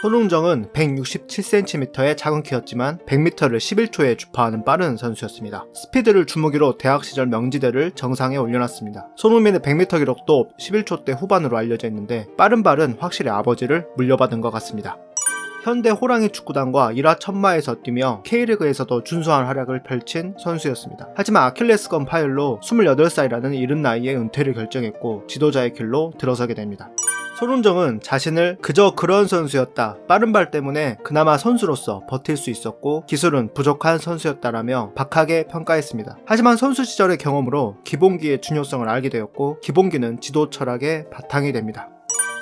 손흥정은 167cm의 작은 키였지만 100m를 11초에 주파하는 빠른 선수였습니다. 스피드를 주무기로 대학 시절 명지대를 정상에 올려놨습니다. 손흥민의 100m 기록도 11초대 후반으로 알려져 있는데 빠른 발은 확실히 아버지를 물려받은 것 같습니다. 현대 호랑이 축구단과 1화 천마에서 뛰며 K리그에서도 준수한 활약을 펼친 선수였습니다. 하지만 아킬레스건 파열로 28살이라는 이른 나이에 은퇴를 결정했고 지도자의 길로 들어서게 됩니다. 손흥정은 자신을 그저 그런 선수였다, 빠른 발 때문에 그나마 선수로서 버틸 수 있었고 기술은 부족한 선수였다라며 박하게 평가했습니다. 하지만 선수 시절의 경험으로 기본기의 중요성을 알게 되었고 기본기는 지도 철학의 바탕이 됩니다.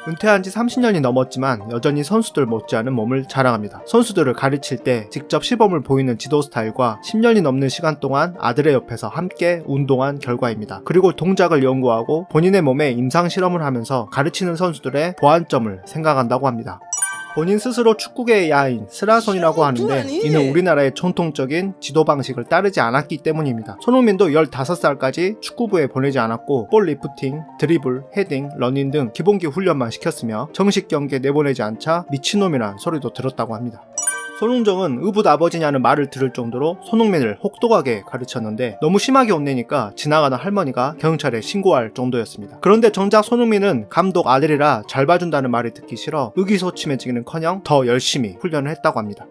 은퇴한 지 30년이 넘었지만 여전히 선수들 못지않은 몸을 자랑합니다. 선수들을 가르칠 때 직접 시범을 보이는 지도 스타일과 10년이 넘는 시간 동안 아들의 옆에서 함께 운동한 결과입니다. 그리고 동작을 연구하고 본인의 몸에 임상 실험을 하면서 가르치는 선수들의 보완점을 생각한다고 합니다. 본인 스스로 축구계의 야인, 스라손이라고 하는데 이는 우리나라의 전통적인 지도 방식을 따르지 않았기 때문입니다. 손흥민도 15살까지 축구부에 보내지 않았고 볼 리프팅, 드리블, 헤딩, 러닝 등 기본기 훈련만 시켰으며 정식 경기에 내보내지 않자 미친놈이란 소리도 들었다고 합니다. 손흥정은 의붓 아버지냐는 말을 들을 정도로 손흥민을 혹독하게 가르쳤는데 너무 심하게 혼내니까 지나가는 할머니가 경찰에 신고할 정도였습니다. 그런데 정작 손흥민은 감독 아들이라 잘 봐준다는 말이 듣기 싫어 의기소침해지기는커녕 더 열심히 훈련을 했다고 합니다.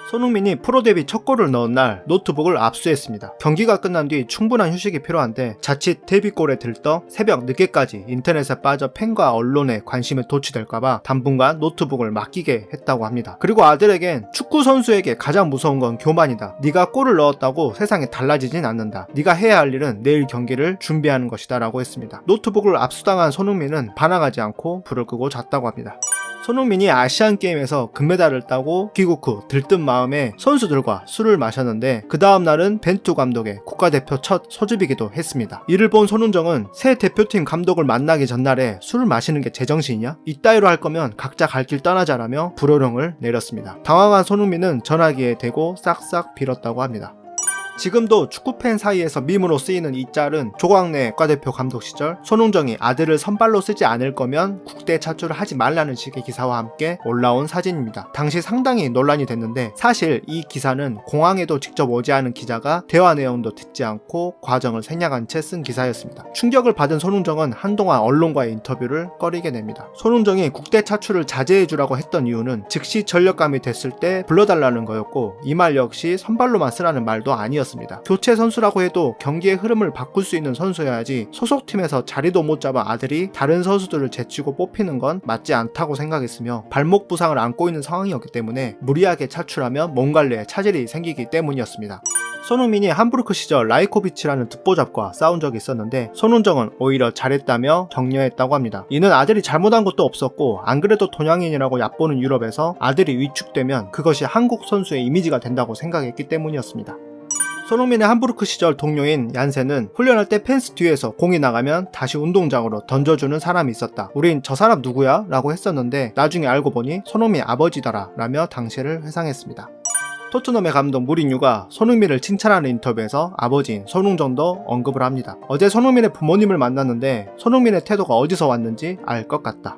손흥민이 프로 데뷔 첫 골을 넣은 날 노트북을 압수했습니다. 경기가 끝난 뒤 충분한 휴식이 필요한데 자칫 데뷔골에 들떠 새벽 늦게까지 인터넷에 빠져 팬과 언론의 관심에 도취될까봐 당분간 노트북을 맡기게 했다고 합니다. 그리고 아들에겐 축구 선수에게 가장 무서운 건 교만이다. 네가 골을 넣었다고 세상이 달라지진 않는다. 네가 해야 할 일은 내일 경기를 준비하는 것이다 라고 했습니다. 노트북을 압수당한 손흥민은 반항하지 않고 불을 끄고 잤다고 합니다. 손흥민이 아시안게임에서 금메달을 따고 귀국 후 들뜬 마음에 선수들과 술을 마셨는데 그 다음날은 벤투 감독의 국가대표 첫 소집이기도 했습니다. 이를 본 손흥정은 새 대표팀 감독을 만나기 전날에 술을 마시는 게 제정신이냐? 이따위로 할 거면 각자 갈 길 떠나자라며 불호령을 내렸습니다. 당황한 손흥민은 전화기에 대고 싹싹 빌었다고 합니다. 지금도 축구팬 사이에서 밈으로 쓰이는 이 짤은 조광래 국가대표 감독 시절 손흥정이 아들을 선발로 쓰지 않을 거면 국대 차출을 하지 말라는 식의 기사와 함께 올라온 사진입니다. 당시 상당히 논란이 됐는데 사실 이 기사는 공항에도 직접 오지 않은 기자가 대화 내용도 듣지 않고 과정을 생략한 채 쓴 기사였습니다. 충격을 받은 손흥정은 한동안 언론과의 인터뷰를 꺼리게 됩니다. 손흥정이 국대 차출을 자제해주라고 했던 이유는 즉시 전력감이 됐을 때 불러달라는 거였고 이 말 역시 선발로만 쓰라는 말도 아니었습니다. 교체 선수라고 해도 경기의 흐름을 바꿀 수 있는 선수여야지 소속팀에서 자리도 못 잡아 아들이 다른 선수들을 제치고 뽑히는 건 맞지 않다고 생각했으며 발목 부상을 안고 있는 상황이었기 때문에 무리하게 차출하면 몸 관리에 차질이 생기기 때문이었습니다. 손흥민이 함부르크 시절 라이코비치라는 듣보잡과 싸운 적이 있었는데 손흥정은 오히려 잘했다며 격려했다고 합니다. 이는 아들이 잘못한 것도 없었고 안 그래도 동양인이라고 얕보는 유럽에서 아들이 위축되면 그것이 한국 선수의 이미지가 된다고 생각했기 때문이었습니다. 손흥민의 함부르크 시절 동료인 얀센은 훈련할 때 펜스 뒤에서 공이 나가면 다시 운동장으로 던져주는 사람이 있었다. 우린 저 사람 누구야? 라고 했었는데 나중에 알고 보니 손흥민 아버지더라 라며 당시를 회상했습니다. 토트넘의 감독 무리뉴가 손흥민을 칭찬하는 인터뷰에서 아버지인 손흥정도 언급을 합니다. 어제 손흥민의 부모님을 만났는데 손흥민의 태도가 어디서 왔는지 알 것 같다.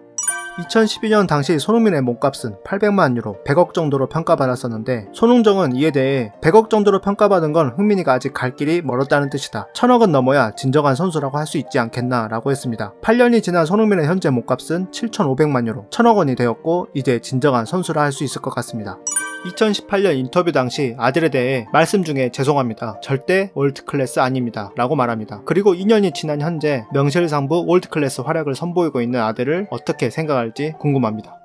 2012년 당시 손흥민의 몸값은 800만 유로, 100억 정도로 평가받았었는데 손흥정은 이에 대해 100억 정도로 평가받은 건 흥민이가 아직 갈 길이 멀었다는 뜻이다. 1000억은 넘어야 진정한 선수라고 할 수 있지 않겠나 라고 했습니다. 8년이 지난 손흥민의 현재 몸값은 7,500만 유로, 1000억 원이 되었고 이제 진정한 선수라 할 수 있을 것 같습니다. 2018년 인터뷰 당시 아들에 대해 말씀 중에 죄송합니다. 절대 월드클래스 아닙니다. 라고 말합니다. 그리고 2년이 지난 현재 명실상부 월드클래스 활약을 선보이고 있는 아들을 어떻게 생각할지 궁금합니다.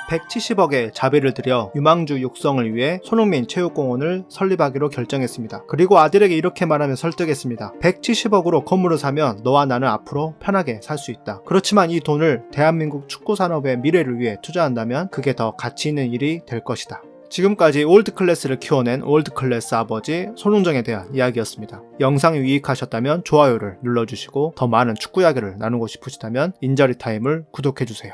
170억의 자비를 들여 유망주 육성을 위해 손흥민 체육공원을 설립하기로 결정했습니다. 그리고 아들에게 이렇게 말하며 설득했습니다. 170억으로 건물을 사면 너와 나는 앞으로 편하게 살 수 있다. 그렇지만 이 돈을 대한민국 축구산업의 미래를 위해 투자한다면 그게 더 가치 있는 일이 될 것이다. 지금까지 월드클래스를 키워낸 월드클래스 아버지 손흥정에 대한 이야기였습니다. 영상이 유익하셨다면 좋아요를 눌러주시고 더 많은 축구 이야기를 나누고 싶으시다면 인저리 타임을 구독해주세요.